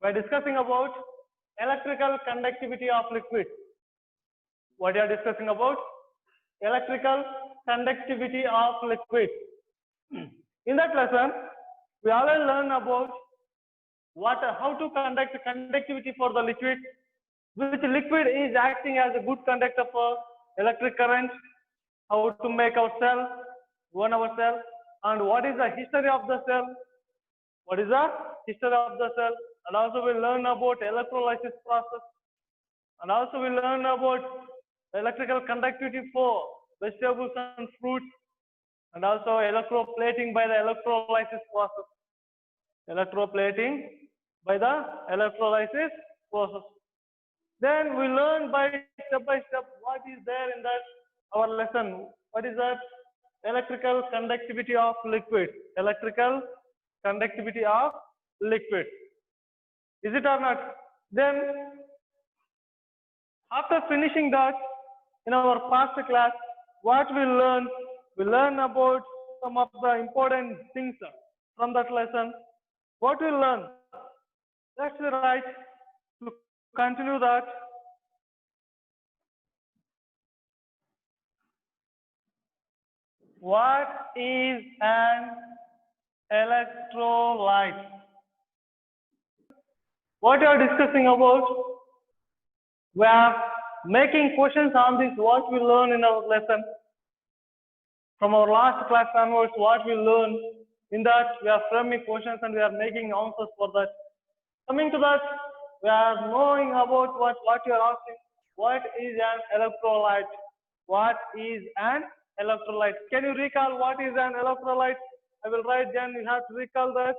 We are discussing about electrical conductivity of liquid. What you are discussing about? Electrical conductivity of liquid. In that lesson, we already learned about how to conduct conductivity for the liquid, which liquid is acting as a good conductor for electric current, how to make our cell, run our cell, and what is the history of the cell, what is the history of the cell, and also we learn about electrolysis process, and also we learn about electrical conductivity for vegetables and fruits, and also electroplating by the electrolysis process. Electroplating by the electrolysis process. Then we learn by step what is there in that our lesson. What is that? Electrical conductivity of liquid. Electrical conductivity of liquid. Is it or not? Then after finishing that, in our past class, what we learn about some of the important things from that lesson. What we learn? Let's write to continue that. What is an electrolyte? What we are discussing about? We are making questions on this. What we learn in our lesson. From our last class onwards, what we learn in that we are framing questions and we are making answers for that. Coming to that, we are knowing about what you are asking. What is an electrolyte? What is an electrolyte? Can you recall what is an electrolyte? I will write then you have to recall that.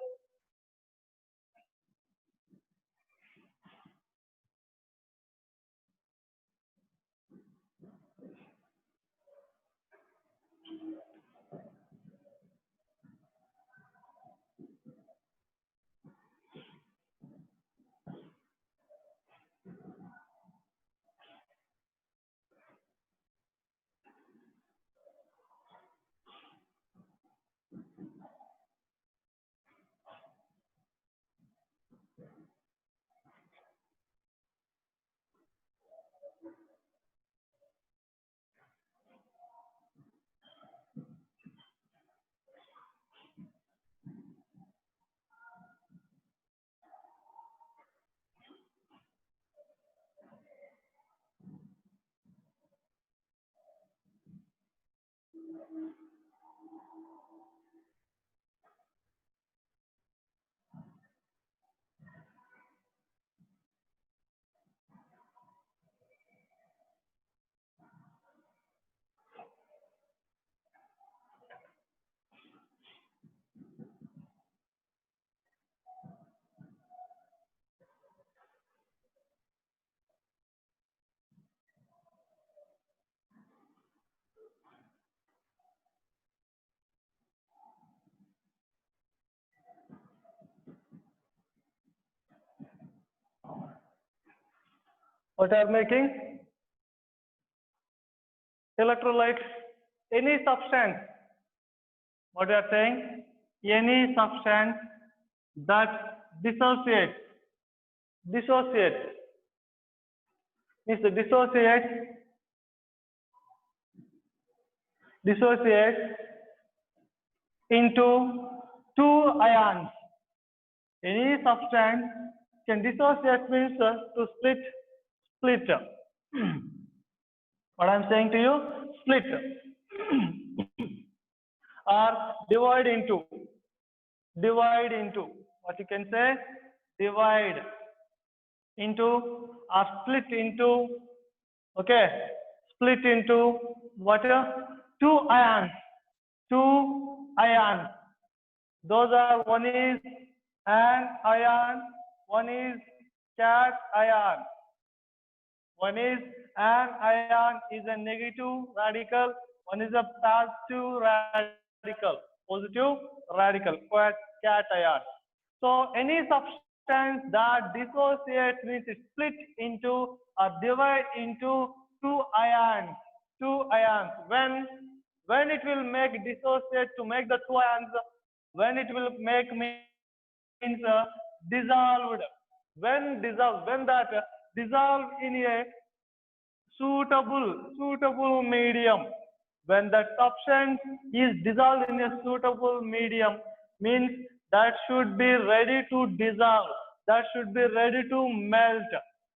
What are making? Electrolyte. Any substance. What you are saying? Any substance that dissociates means dissociate into two ions. Any substance can dissociate means to split. What I'm saying to you, split or divide into. What you can say, divide into or split into. Okay, split into what? Two ions. Those are, one is an ion, one is cation ion. One is an ion is a negative radical, one is a positive radical, cation. So any substance that dissociates means split into or divide into two ions. When it will make dissociate to make the two ions, when it will make means dissolved. when that dissolve in a suitable medium. When that substance is dissolved in a suitable medium, means that should be ready to dissolve, that should be ready to melt.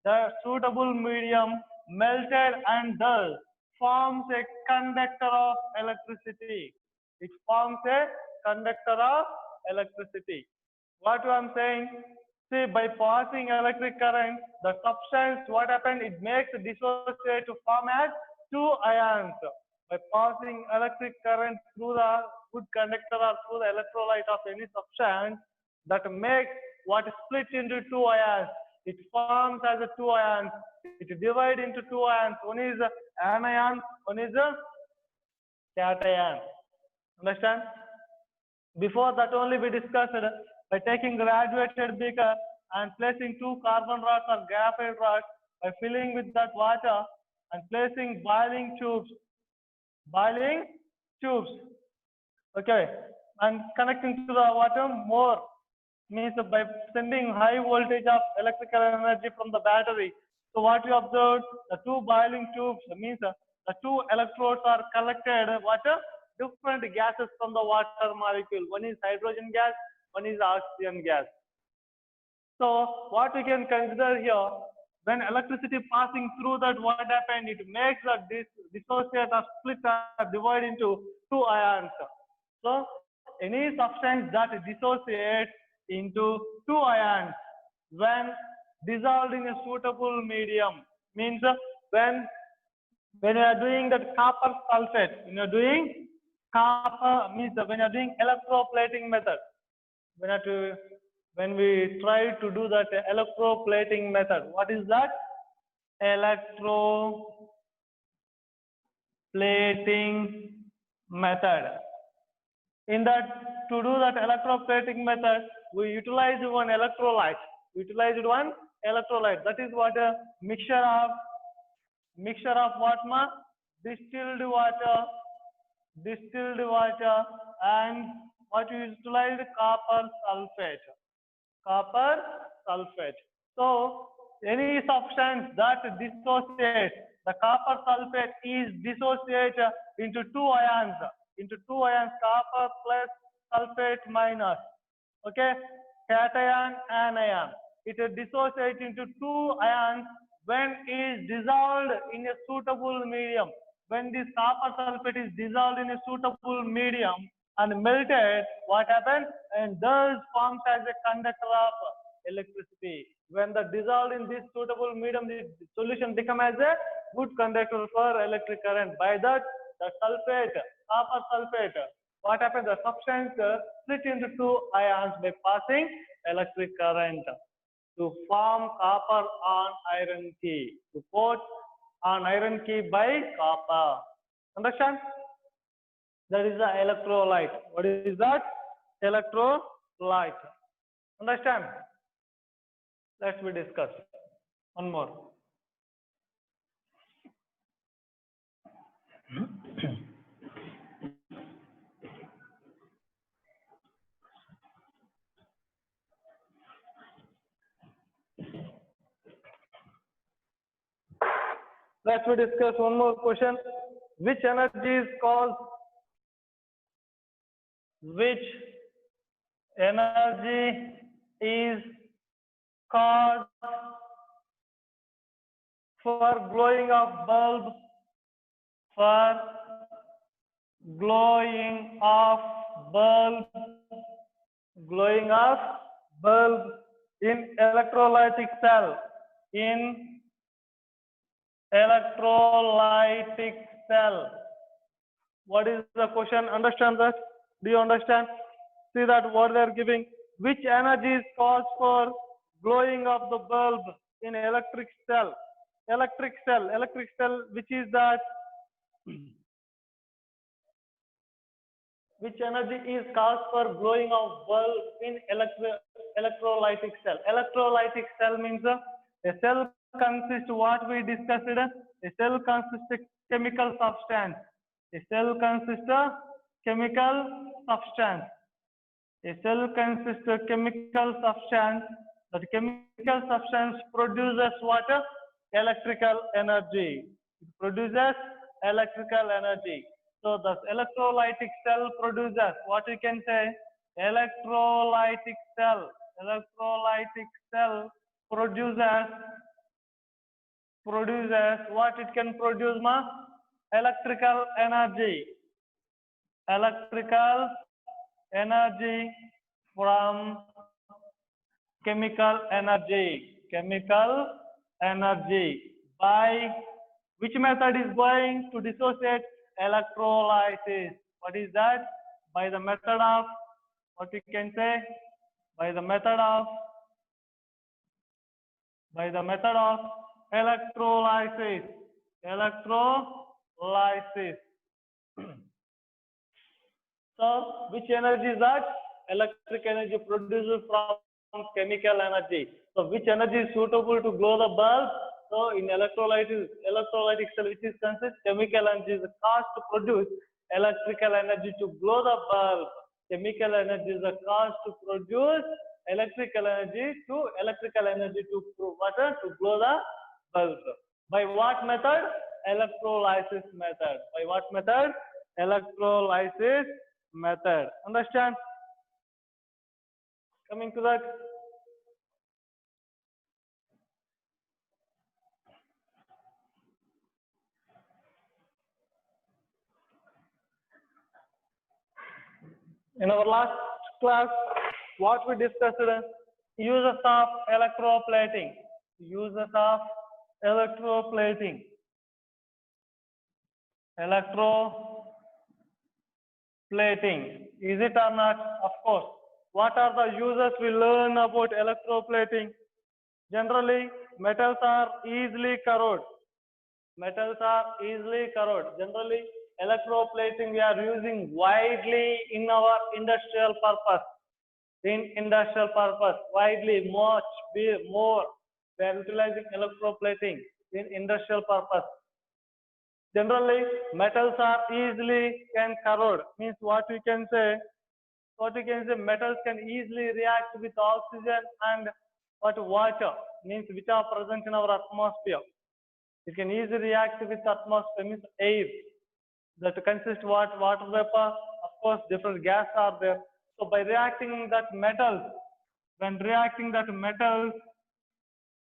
The suitable medium melted and thus forms a conductor of electricity. It forms a conductor of electricity. What I'm saying, see, by passing electric current, the substance, what happened, it makes dissociate to form as two ions. By passing electric current through the good conductor or through the electrolyte of any substance, that makes what split into two ions. It forms as a two ions. It divides into two ions. One is anion, one is a cation. Understand? Before that only we discussed by taking graduated beaker and placing two carbon rods or graphite rods, by filling with that water and placing boiling tubes, okay, and connecting to the water more, means by sending high voltage of electrical energy from the battery. So what you observed, the two boiling tubes means the two electrodes are collected water different gases from the water molecule. One is hydrogen gas, one is oxygen gas. So what we can consider here, when electricity passing through that, what happened? It makes the dissociate or split or divide into two ions. So any substance that dissociates into two ions when dissolved in a suitable medium, means when you are doing that copper sulfate, when you are doing copper, means when you are doing electroplating method, when we try to do that electroplating method, what is that? Electroplating method. In that, to do that electroplating method, we utilize one electrolyte. That is what a mixture of what ma? Distilled water, and what you utilize? Copper sulfate. So any substance that dissociates, the copper sulfate is dissociated into two ions, copper plus sulfate minus, okay, cation, anion. It dissociates into two ions when it is dissolved in a suitable medium. When this copper sulfate is dissolved in a suitable medium and melted, what happens? And thus forms as a conductor of electricity. When the dissolved in this suitable medium, the solution becomes as a good conductor for electric current. By that, the copper sulfate, what happens? The substance split into two ions by passing electric current to form copper on iron key, to put on iron key by copper. Understand? That is the electrolyte. What is that? Electrolyte. Understand? Let's we discuss one more. Let's we discuss one more question. Which energy is caused for glowing of bulb, in electrolytic cell, What is the question? Understand that? Do you understand? See that what they are giving. Which energy is caused for glowing of the bulb in electric cell? Electric cell, which is that? Which energy is caused for glowing of bulb in electrolytic cell? Electrolytic cell means a cell consists, what we discussed, a cell consists of chemical substance. A cell consists of chemical substance. That chemical substance produces what? Electrical energy. It produces electrical energy. So the electrolytic cell produces what we can say? Electrolytic cell. Electrolytic cell produces what it can produce, ma? Electrical energy. Electrical energy from chemical energy. Chemical energy. By which method is going to dissociate? Electrolysis. What is that? By the method of, what we can say? By the method of electrolysis. Electrolysis. So which energy is that? Electric energy produced from chemical energy. So which energy is suitable to glow the bulb? So in electrolytic cell, which is consist chemical energy is the cost to produce electrical energy to glow the bulb. Chemical energy is the cost to produce electrical energy to glow the bulb. By what method? Electrolysis method. By what method? Electrolysis method. Understand? Coming to that. In our last class, what we discussed is uses of electroplating. Uses of electroplating. Electroplating. Is it or not? Of course. What are the uses we learn about electroplating? Generally, metals are easily corrode. Metals are easily corrode. Generally, electroplating we are using widely in our industrial purpose. In industrial purpose, widely, much, more, we are utilizing electroplating in industrial purpose. Generally, metals are easily can corrode. Means what we can say? Metals can easily react with oxygen and water. Means which are present in our atmosphere. It can easily react with atmosphere, means air. That consists what? Water vapor. Of course, different gas are there. So by reacting that metals,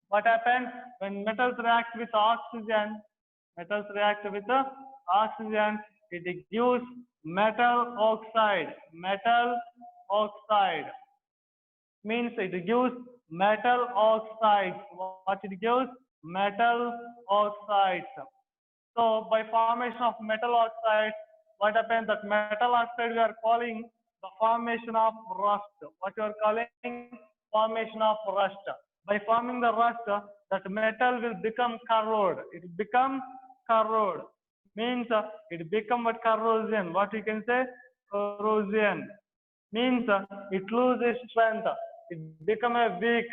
what happens? When metals react with oxygen, it gives metal oxide. Metal oxide means it gives metal oxides. What it gives? Metal oxides. So by formation of metal oxide, what happens? That metal oxide we are calling the formation of rust. What you are calling? Formation of rust. By forming the rust, that metal will become corrode. It becomes corrode. Means it become what? Corrosion. What you can say? Corrosion. Means it loses strength. It become a weak.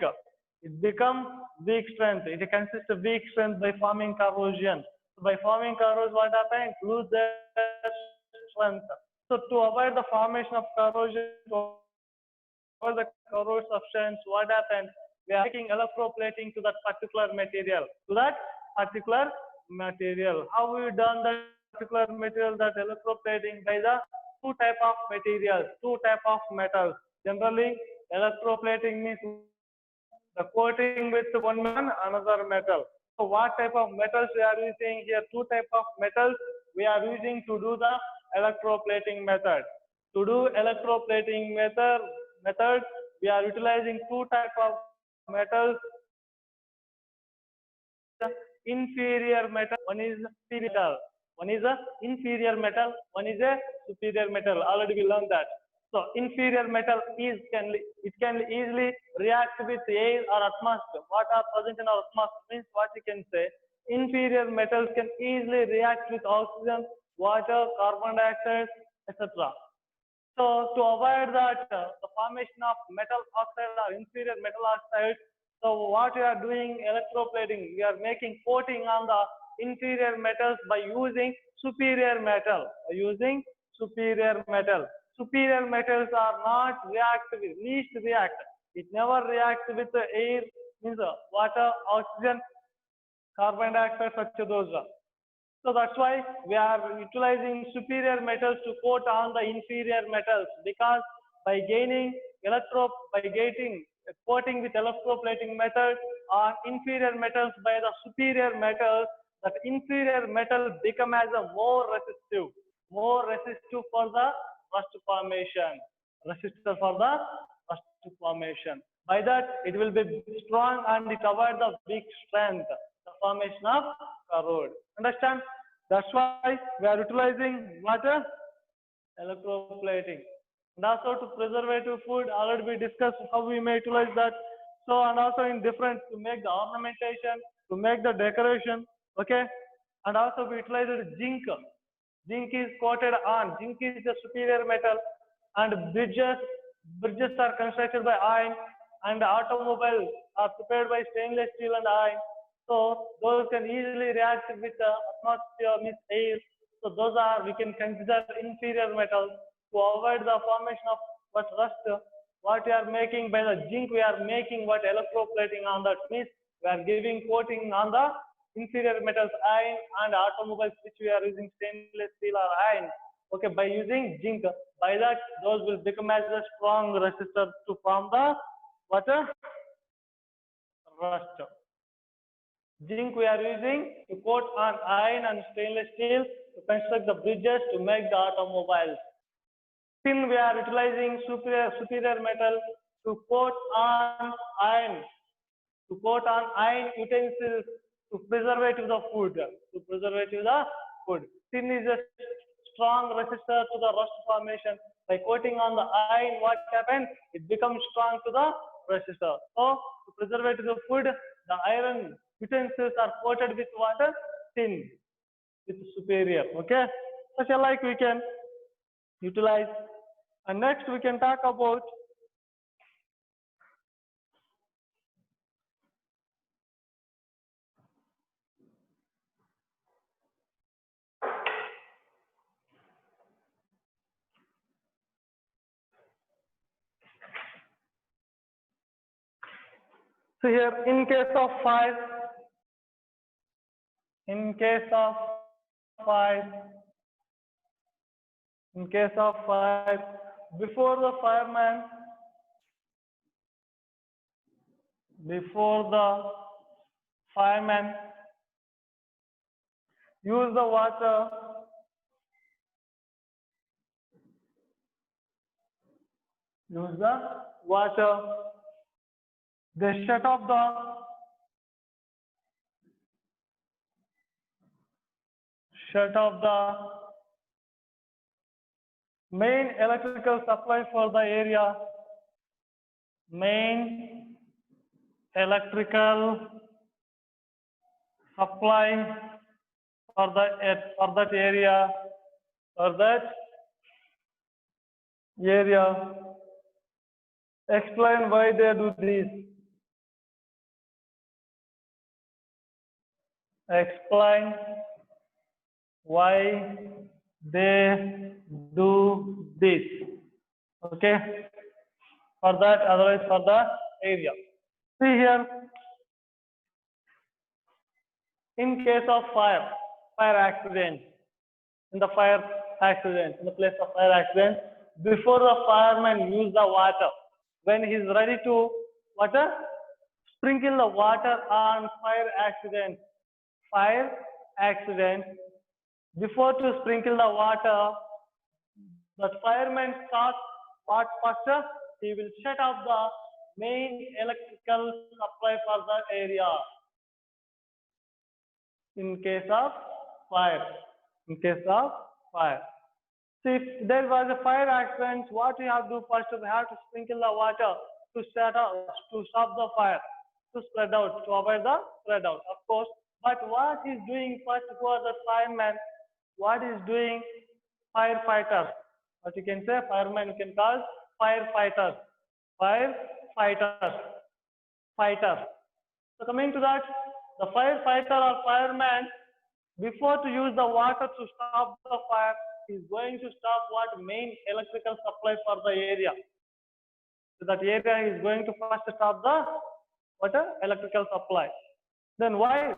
It become weak strength. It consists of weak strength by forming corrosion. So by forming corrosion, what happens? It loses strength. So to avoid the formation of corrosion, to avoid the corrosive substance, what happens? We are making electroplating to that particular material. How we done that particular material? That electroplating by the two type of materials, two type of metals. Generally, electroplating means the coating with one metal, another metal. So what type of metals we are using here? Two type of metals we are using to do the electroplating method. To do electroplating method, we are utilizing two type of metals. Inferior metal, one is superior. One is a inferior metal, one is a superior metal. Already we learned that. So inferior metal can easily react with air or atmosphere. What are present in our atmosphere means what we can say. Inferior metals can easily react with oxygen, water, carbon dioxide, etc. So to avoid that, the formation of metal oxide or inferior metal oxide. So what we are doing electroplating, we are making coating on the inferior metals by using superior metal. Superior metals are not react with least react. It never reacts with the air, means water, oxygen, carbon dioxide, such those. So that's why we are utilizing superior metals to coat on the inferior metals, because by getting coating with electroplating method on inferior metals by the superior metals, that inferior metal become as a more resistive for the rust formation, resistor for the rust formation. By that, it will be strong and it avoid the weak strength, the formation of corrode. Understand? That's why we are utilizing water electroplating. And also to preservative food, already we discussed how we may utilize that. So, and also in different, to make the ornamentation, to make the decoration, okay. And also we utilize zinc. Zinc is coated on. Zinc is the superior metal, and bridges are constructed by iron, and automobiles are prepared by stainless steel and iron. So those can easily react with the atmosphere, means air. So those are, we can consider inferior metals to avoid the formation of what rust. What we are making by the zinc, we are making what electroplating on that, means we are giving coating on the inferior metals, iron, and automobiles which we are using stainless steel or iron. Okay, by using zinc, by that those will become as a strong resistor to form the water rust. Zinc we are using to coat on iron and stainless steel to construct the bridges to make the automobiles. Tin we are utilizing superior metal to coat on iron, utensils to preservative the food, Tin is a strong resistor to the rust formation. By coating on the iron, what happens? It becomes strong to the resistor. So to preservative the food, the iron utensils are coated with water, tin, with superior. Okay, such a like we can utilize. And next we can talk about so here in case of fire, before the fireman use the water, they shut off the main electrical supply for the area, main electrical supply for that area. Explain why they do this. Explain why they do this. Okay, for that, otherwise for the area. See here, in case of fire accident, in the place of fire accident, before the fireman use the water, when he is ready to sprinkle the water on fire accident, before to sprinkle the water, the fireman starts what first? He will shut off the main electrical supply for the area. In case of fire. So if there was a fire accident, what we have to do first? We have to sprinkle the water to stop the fire, to spread out, to avoid the spread out, of course. But what is doing first for the fireman? What is doing firefighter? What you can say, fireman you can call firefighter. So coming to that, the firefighter or fireman, before to use the water to stop the fire, is going to stop what? Main electrical supply for the area. So that area is going to first stop the electrical supply. Then why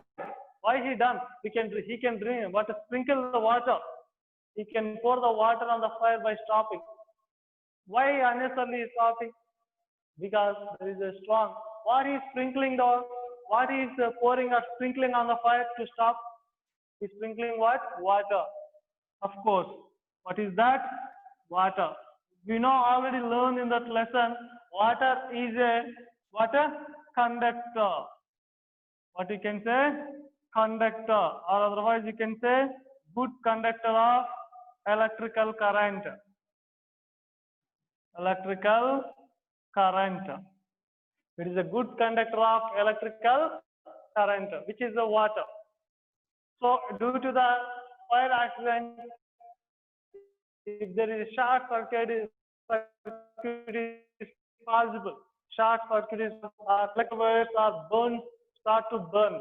he done? He can drink sprinkle the water. He can pour the water on the fire by stopping. Why unnecessarily stopping? Because there is a strong. What is sprinkling the? What is pouring or sprinkling on the fire to stop? Is sprinkling what? Water. Of course. What is that? Water. We know already learned in that lesson. Water is a conductor. What you can say? Conductor, or otherwise you can say good conductor of electrical current. Electrical current. It is a good conductor of electrical current, which is the water. So due to the fire accident, if there is short circuit is possible. Short circuit is electric wires are burned, start to burn.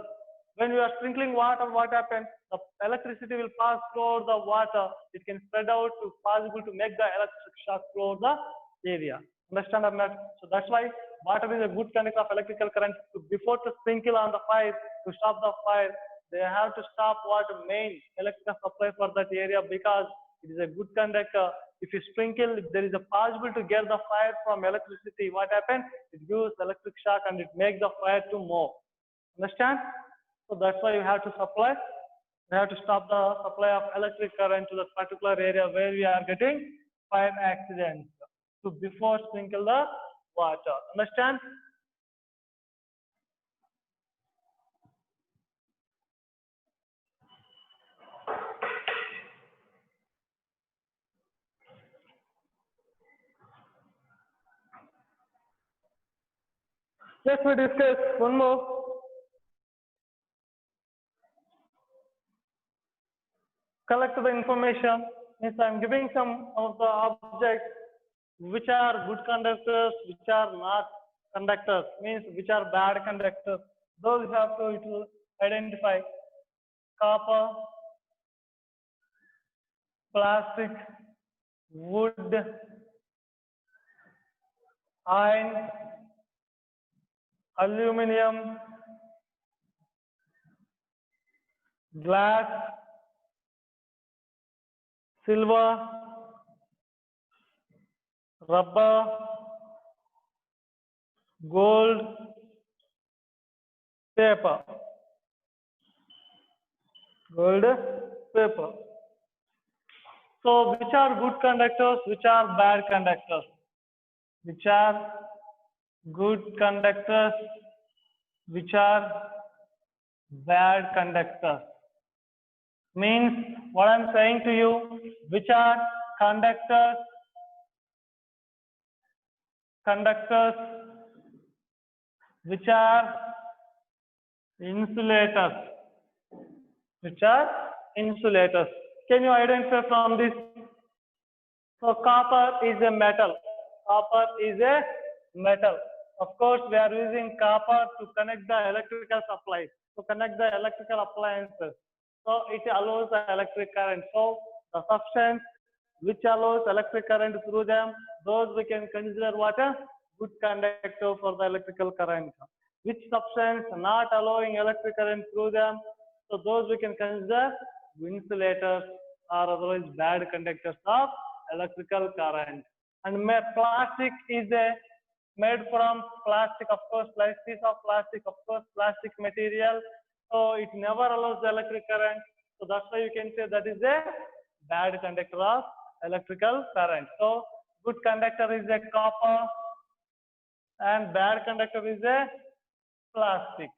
When you are sprinkling water, what happens? The electricity will pass through the water. It can spread out to possible to make the electric shock through the area. Understand or not? So that's why water is a good conductor of electrical current. Before to sprinkle on the fire, to stop the fire, they have to stop water main electrical supply for that area because it is a good conductor. If you sprinkle, if there is a possible to get the fire from electricity, what happens? It gives electric shock and it makes the fire to move. Understand? So that's why you have to supply. We have to stop the supply of electric current to that particular area where we are getting fire accidents. So before sprinkle the water. Understand? Let me discuss one more. Collect the information. Means I am giving some of the objects which are good conductors, which are not conductors. Means which are bad conductors. Those you have to identify. Copper, plastic, wood, iron, aluminum, glass, silver, rubber, gold, paper. Gold, paper. So which are good conductors, which are bad conductors? Which are good conductors, which are bad conductors? Means what I'm saying to you, which are conductors, which are insulators, which are insulators. Can you identify from this? So copper is a metal. Copper is a metal. Of course, we are using copper to connect the electrical supplies, to connect the electrical appliances. So it allows the electric current. So the substance which allows electric current through them, those we can consider what a good conductor for the electrical current. Which substance not allowing electric current through them, so those we can consider insulators or otherwise bad conductors of electrical current. And plastic is made from plastic, of course, piece of plastic, of course, plastic material. So it never allows the electric current. So that's why you can say that is a bad conductor of electrical current. So good conductor is a copper and bad conductor is a plastic.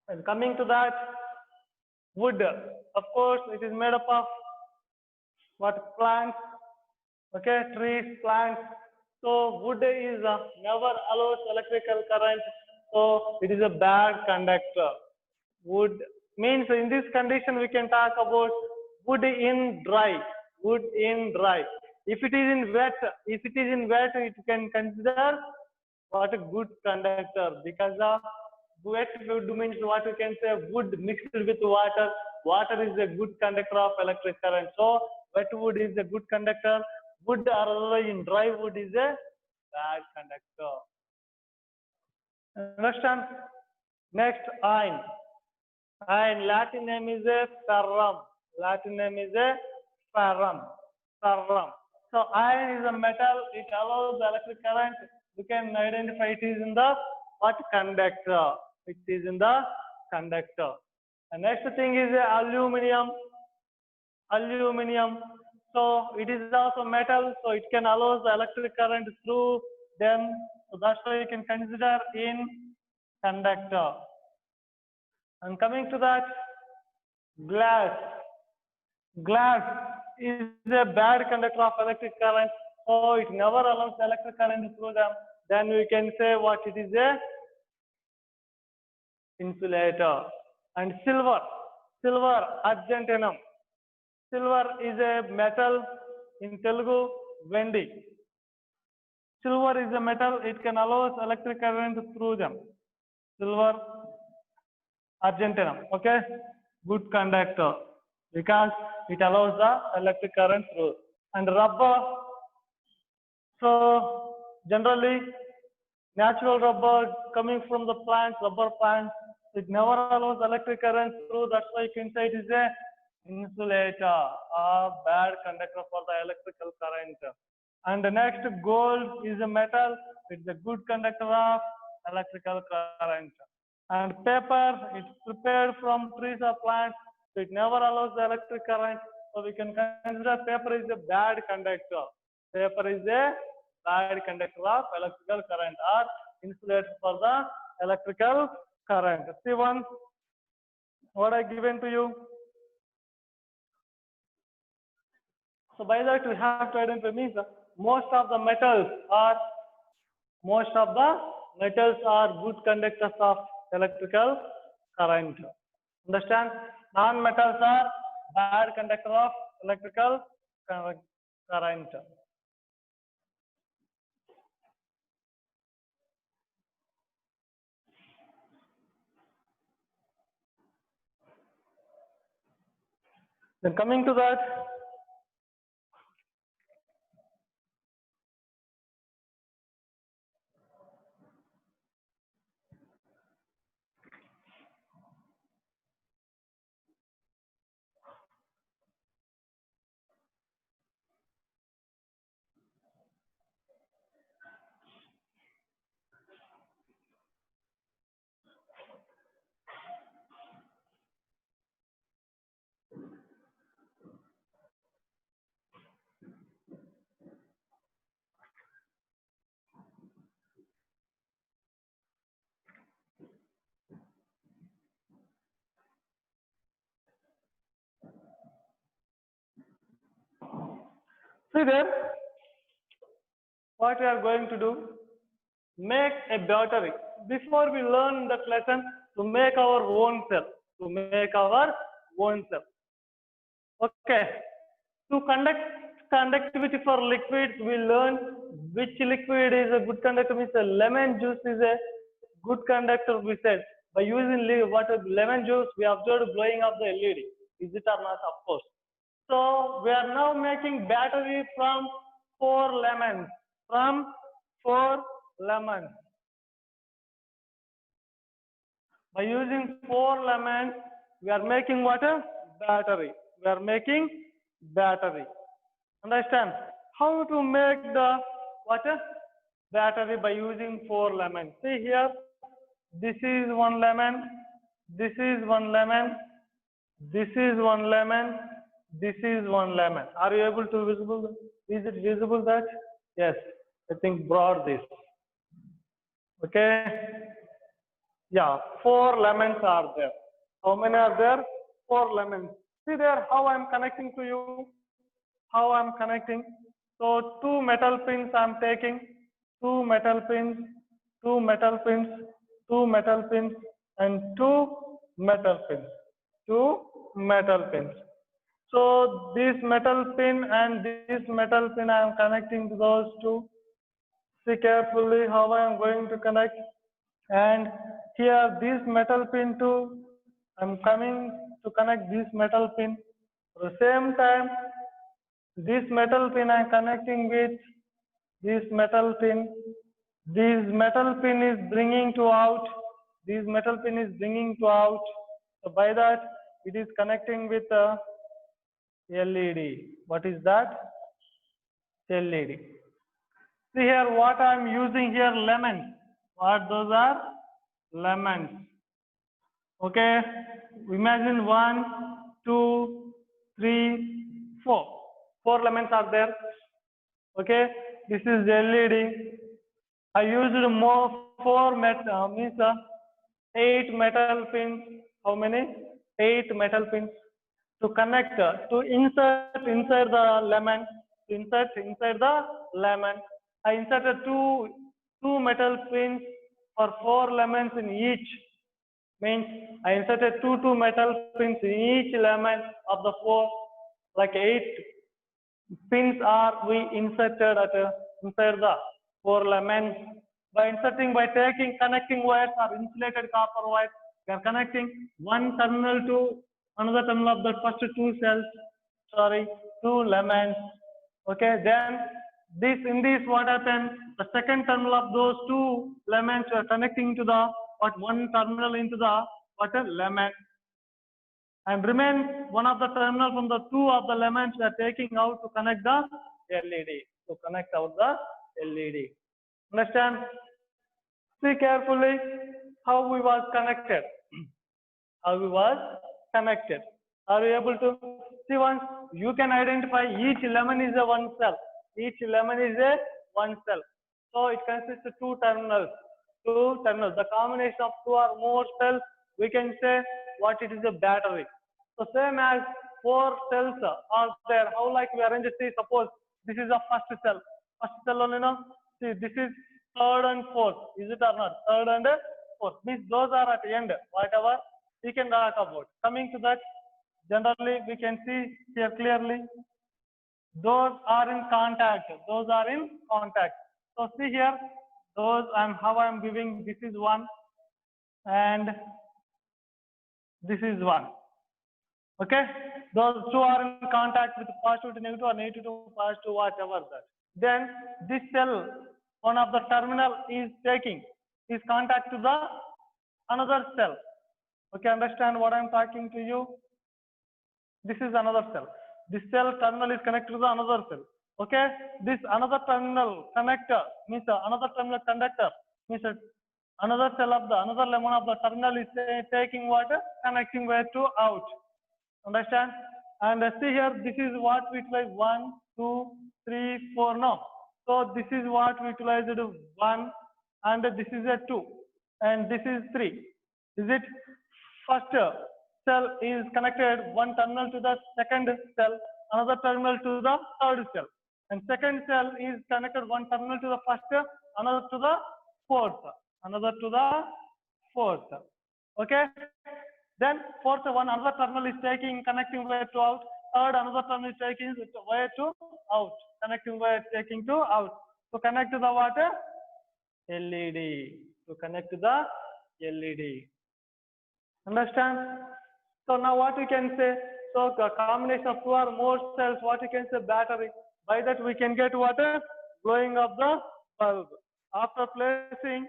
And coming to that, wood, of course, it is made up of what? Plants, okay, trees, plants. So wood is never allows electrical current. So it is a bad conductor. Wood means in this condition we can talk about wood in dry. Wood in dry. If it is in wet, it can consider what a good conductor, because of wet wood means what you can say wood mixed with water. Water is a good conductor of electric current. So wet wood is a good conductor. wood or otherwise in dry wood is a bad conductor. Understand? Next, iron. Iron, Latin name is a ferrum. Latin name is a ferrum. Ferrum. So iron is a metal. It allows the electric current. You can identify it is in the what conductor. It is in the conductor. The next thing is aluminum. Aluminum. So it is also metal. So it can allow the electric current through them. So that's why you can consider in conductor. And coming to that, glass. Glass is a bad conductor of electric current. So it never allows electric current through them. Then we can say what it is a insulator. And silver. Silver, argentinum. Silver is a metal in Telugu, Vendi. Silver is a metal, it can allow electric current through them. Silver, argentinum, okay? Good conductor because it allows the electric current through. And rubber, so generally natural rubber coming from the plants, rubber plants, it never allows electric current through. That's why you can say it is a insulator, a bad conductor for the electrical current. And the next, gold is a metal. It's a good conductor of electrical current. And paper, it's prepared from trees or plants. So it never allows the electric current. So we can consider paper is a bad conductor. Paper is a bad conductor of electrical current or insulator for the electrical current. See one, what I given to you. So by that we have to identify means most of the metals are good conductors of electrical current. Understand? Non-metals are bad conductor of electrical current. Then coming to that, see there, what we are going to do, make a battery. Before we learn that lesson, to make our own cell, Okay, to conduct conductivity for liquids, we learn which liquid is a good conductor. Means lemon juice is a good conductor. We said by using lemon juice, we observed blowing of the LED. Is it or not? Of course. So we are now making battery from 4 lemons. From 4 lemons. By using 4 lemons, we are making what? A battery. We are making battery. Understand? How to make the what? A battery by using 4 lemons. See here, this is 1 lemon, this is 1 lemon, this is 1 lemon, this is 1 lemon. Are you able to visible? Is it visible that? Yes, I think brought this. Okay. Yeah, 4 lemons are there. How many are there? 4 lemons. See there how I am connecting to you. How I am connecting. So 2 metal pins I am taking. 2 metal pins, 2 metal pins, 2 metal pins, and 2 metal pins. 2 metal pins. So this metal pin and this metal pin I am connecting to those two. See carefully how I am going to connect. And here this metal pin too, I am coming to connect this metal pin. At the same time, This metal pin I am connecting with this metal pin. This metal pin is bringing to out. This metal pin is bringing to out. So by that, it is connecting with a LED. What is that? LED. See here, what I am using here, lemons. What those are? Lemons. Okay. Imagine 1, 2, 3, 4. 4 lemons are there. Okay. This is LED. I used more 4 means 8 metal pins. How many? 8 metal pins to connect, to insert inside the lemon. Insert inside the lemon. I inserted two metal pins for 4 lemons in each. Means I inserted two metal pins in each lemon of the 4, like 8 pins are we inserted at inside the 4 lemons. By taking connecting wires or insulated copper wires, we are connecting one terminal to another terminal of the first 2 cells, 2 lemons. Okay, then in this what happens? The second terminal of those 2 lemons are connecting to the one terminal into the lemon, and remain one of the terminal from the 2 of the lemons we are taking out to connect the LED. To connect out the LED. Understand? See carefully how we was connected. How we was connected. Are you able to see once? You can identify each lemon is a one cell. Each lemon is a one cell. So it consists of 2 terminals. 2 terminals. The combination of 2 or more cells, we can say what it is a battery. So same as 4 cells are there. How like we arrange it? See, suppose this is the first cell. First cell only, no? See, this is 3rd and 4th. Is it or not? 3rd and 4th. Means those are at the end. Whatever we can talk about. Coming to that, generally we can see here clearly. Those are in contact. Those are in contact. So see here, those how I am giving. This is 1, and this is 1. Okay, those 2 are in contact with positive to negative or negative to positive, whatever that. Then this cell, one of the terminal is contact to the another cell. Okay, understand what I am talking to you? This is another cell. This cell terminal is connected to the another cell. Okay, this another terminal connector means another terminal conductor means another cell of the another lemon of the terminal is taking water, connecting wire to out. Understand? And see here, this is what we utilize 1, 2, 3, 4. No. So this is what we utilized 1, and this is a 2, and this is 3. Is it? First cell is connected one terminal to the second cell, another terminal to the third cell, and second cell is connected one terminal to the first, another to the fourth, another to the fourth. Okay. Then fourth one, another terminal is connecting wire to out. Third, another terminal is taking wire to out, connecting wire taking to out. To connect to the water LED. To connect to the LED. Understand? So now what we can say? So the combination of 2 or more cells, what we can say? Battery. By that we can get water glowing of the bulb. After placing,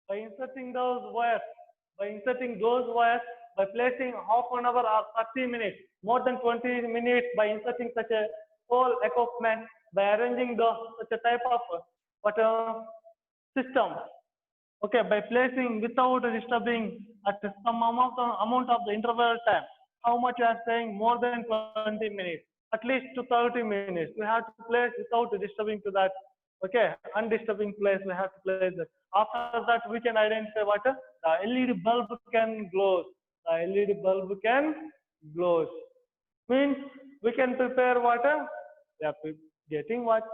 by inserting those wires, by placing half an hour or 30 minutes, more than 20 minutes, by inserting such a whole equipment, by arranging such a type of system. Okay, by placing without disturbing at some amount of the interval time. How much you are saying? More than 20 minutes, at least to 30 minutes. We have to place without disturbing to that. Okay, undisturbing place we have to place it. After that, we can identify what the LED bulb can glow. The LED bulb can glow. Means we can prepare water. We are getting what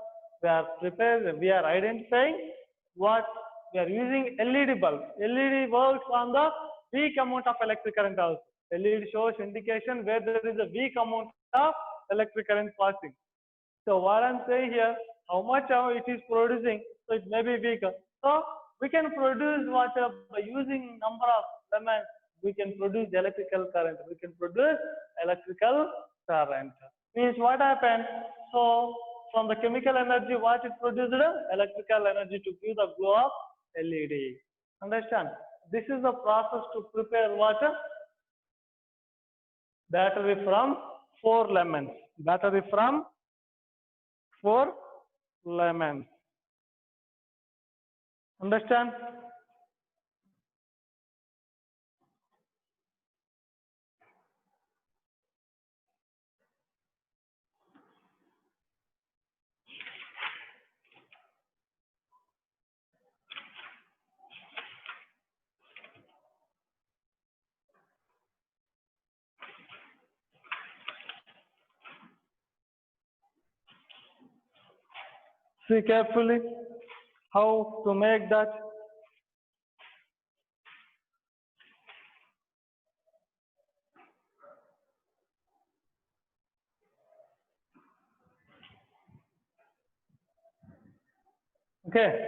we are prepared. We are identifying what we are using LED bulb. LED works on the weak amount of electric current also. LED shows indication where there is a weak amount of electric current passing. So what I'm saying here, how much it is producing, so it may be weaker. So we can produce water by using number of lemons. We can produce electrical current. We can produce electrical current. Means what happened? So from the chemical energy, what it produced? Electrical energy to give the glow of LED. Understand? This is the process to prepare water. Battery from 4 lemons. Battery from 4 lemons. Understand? See carefully how to make that. Okay.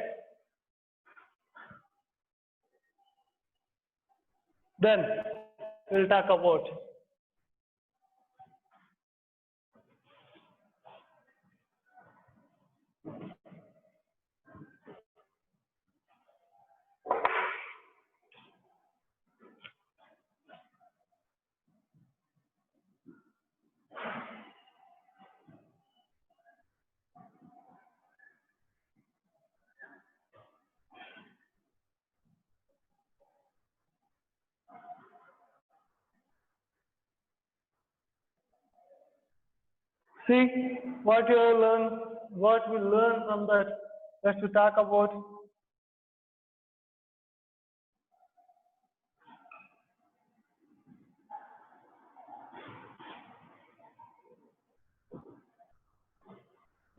Then we'll talk about. See what you learn, what we learn from that. Let's talk about.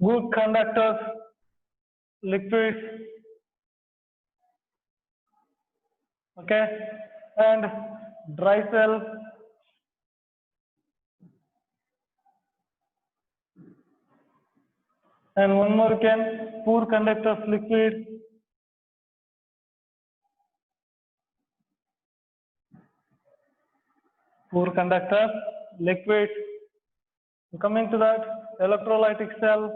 Good conductors, liquids, okay, and dry cell, and one more can poor conductors, liquid, poor conductors, liquid. Coming to that, electrolytic cell,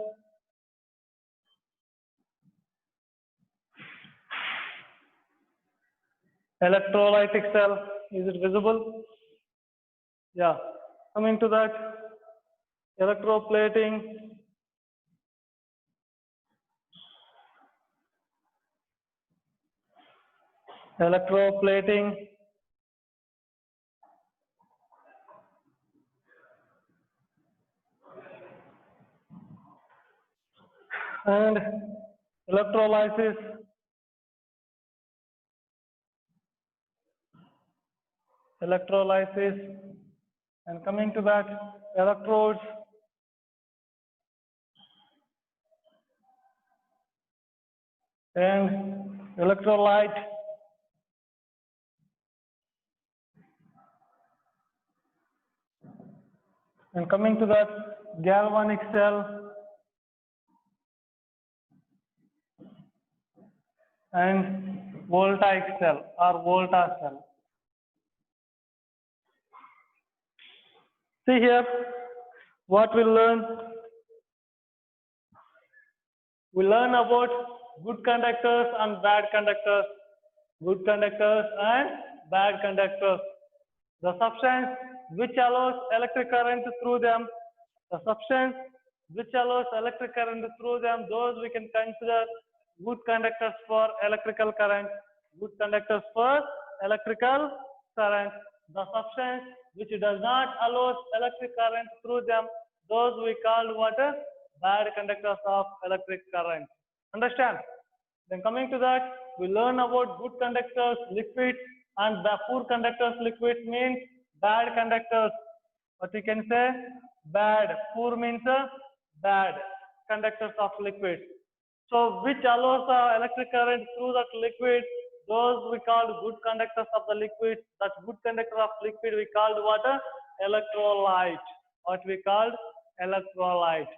electrolytic cell, is it visible? Yeah. Coming to that, electroplating, electroplating, and electrolysis, electrolysis, and coming to that, electrodes, and electrolyte, and coming to that, galvanic cell, and voltaic cell or volta cell. See here, what we learn. We learn about good conductors and bad conductors. Good conductors and bad conductors. The substance which allows electric current through them. The substance which allows electric current through them, those we can consider good conductors for electrical current. Good conductors for electrical current. The substance which does not allow electric current through them, those we call what? Bad conductors of electric current. Understand? Then coming to that, we learn about good conductors, liquids, and the poor conductors, liquids means bad conductors. What we can say? Bad. Poor means bad conductors of liquids. So which allows the electric current through that liquid, those we call good conductors of the liquid. That good conductor of liquid we called what? Electrolyte. What we called? Electrolyte.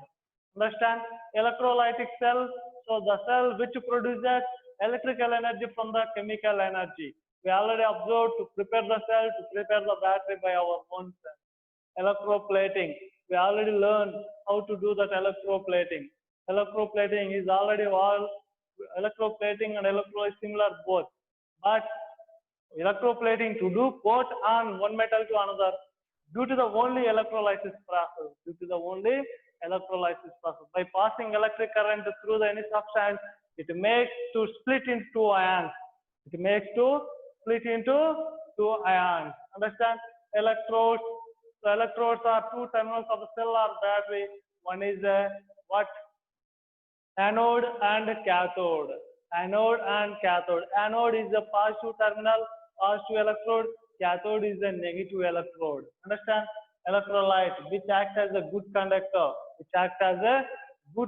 Understand? Electrolytic cell. So the cell which produces electrical energy from the chemical energy. We already observed to prepare the cell, to prepare the battery by our own cell. Electroplating. We already learned how to do that electroplating. Electroplating is already all electroplating and electrolyte similar both, but electroplating to do both on one metal to another due to the only electrolysis process. By passing electric current through any substance, it makes to split into two ions. Understand? Electrodes. So electrodes are two terminals of the cell or battery. One is what? Anode and cathode. Anode is a positive terminal, positive electrode. Cathode is a negative electrode. Understand? Electrolyte, which acts as a good conductor. For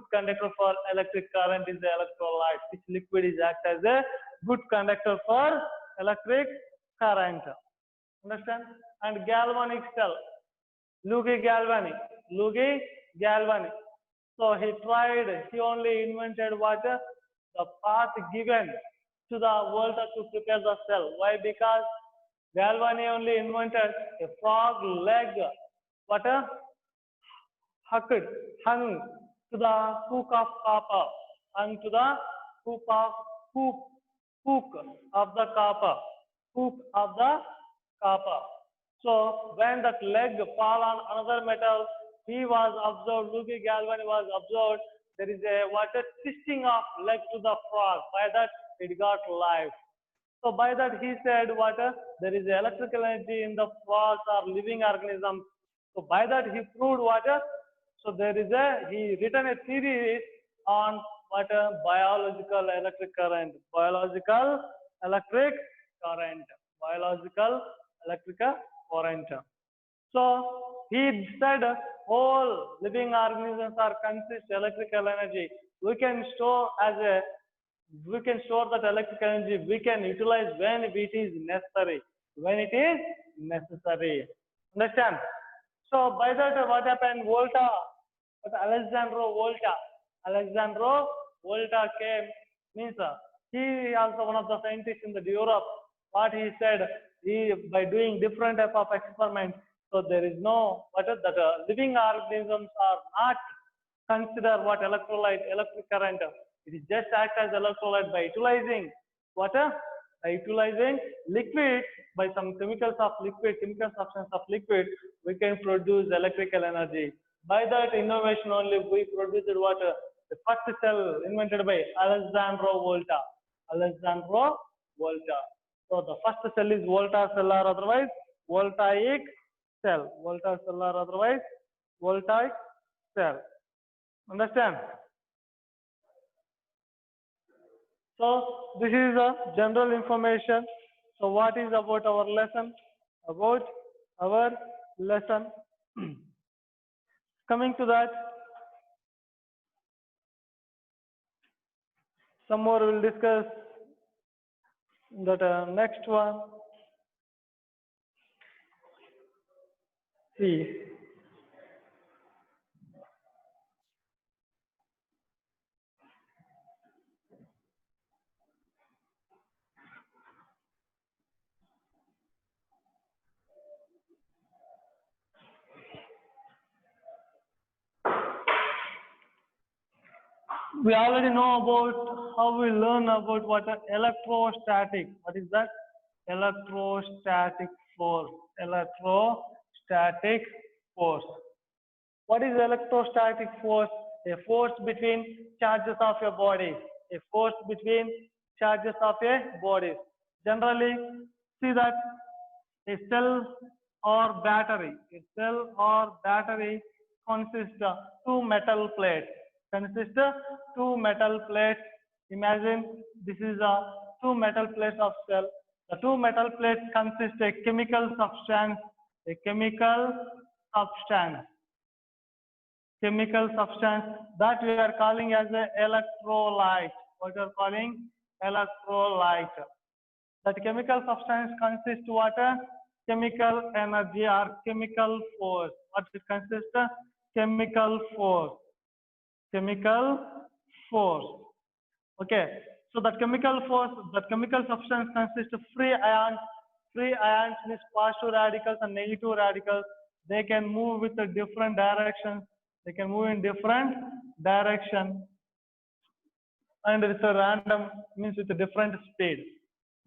electric current is the electrolyte. Which liquid is act as a good conductor for electric current. Understand? And galvanic cell. Luigi Galvani. So he only invented what? The path given to the volta to prepare the cell. Why? Because Galvani only invented a frog leg, hung to the hook of copper, hook of the copper. So when that leg fall on another metal, he was observed, Luigi Galvani was observed, there is a twisting of leg to the frog. By that it got life. So by that he said there is electrical energy in the frogs or living organisms. So by that he proved so there is he written a theory on biological electric current. So he said all living organisms are consist electrical energy. We can store that electrical energy. We can utilize when it is necessary. Understand? So by that what happened? Alessandro Volta came, means he also one of the scientists in the Europe. What he said, by doing different type of experiments, so there is no living organisms are not consider electric current. It is just act as electrolyte by utilizing liquid, by some chemical substance of liquid, we can produce electrical energy. By that innovation only we produced the first cell invented by Alessandro Volta. So the first cell is Volta cell or otherwise voltaic cell. Understand? So this is a general information. So what is about our lesson? Coming to that, some more we'll discuss that next one. See. We already know about how we learn about electrostatic. What is that? Electrostatic force. What is electrostatic force? A force between charges of your body. Generally, see that a cell or battery consists of two metal plates. Imagine this is two metal plates of cell. The two metal plates consist a chemical substance that we are calling as an electrolyte. What we are calling electrolyte. That chemical substance consists chemical energy or chemical force. What it consists? Chemical force. Okay. So that chemical substance consists of free ions. Free ions means positive radicals and negative radicals. they can move with a different direction. They can move in different direction, and it's a random means with a different speed.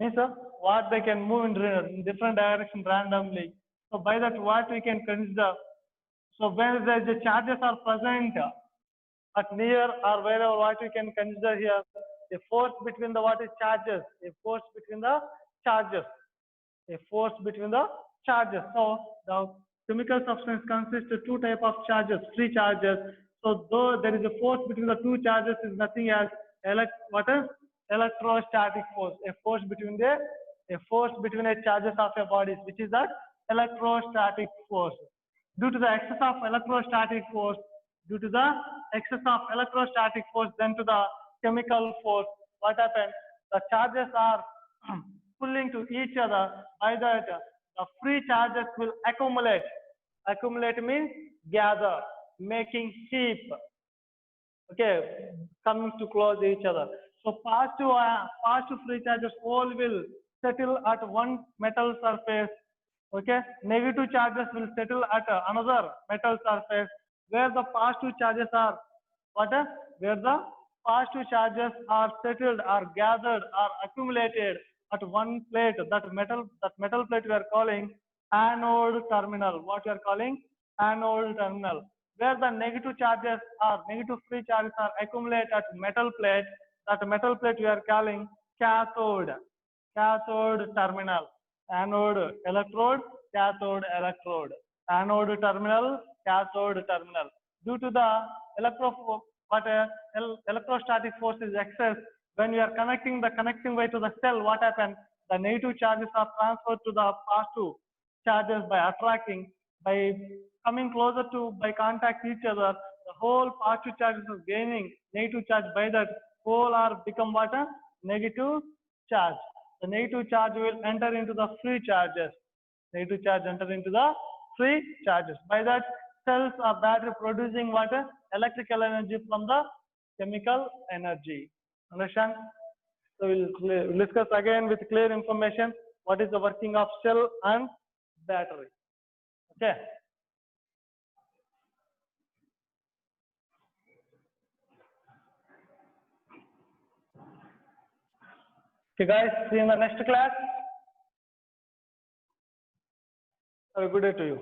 Means what they can move in different direction randomly. So by that, what we can consider. So when the charges are present at near or wherever, what we can consider here, a force between the what is charges, a force between the charges, a force between the charges. So the chemical substance consists of two type of charges, free charges. So though there is a force between the two charges, is nothing as what is electrostatic force, a force between a charges of a bodies, which is that electrostatic force. Due to the excess of electrostatic force, then to the chemical force, what happens? The charges are pulling to each other. By that, the free charges will accumulate. Accumulate means gather, making heap. Okay, coming to close each other. So positive free charges all will settle at one metal surface. Okay, negative charges will settle at another metal surface. Where the positive charges are where the positive charges are settled, are gathered, are accumulated at one plate. That metal plate we are calling anode terminal. What we are calling anode terminal. Where the negative charges are, negative free charges are accumulated at metal plate. That metal plate we are calling cathode terminal. Anode electrode, cathode electrode. Anode terminal, cathode terminal. Due to the electrostatic force is excess, when we are connecting the connecting way to the cell, what happens? The negative charges are transferred to the positive charges by attracting, by coming closer to, by contact each other. The whole positive charges is gaining negative charge. By that, whole are become what? Negative charge. The negative charge will enter into the free charges. Negative charge enter into the free charges. By that, cells are battery producing what? Electrical energy from the chemical energy. Understand? So we'll discuss again with clear information what is the working of cell and battery. Okay. Okay guys, see you in the next class. Have a good day to you.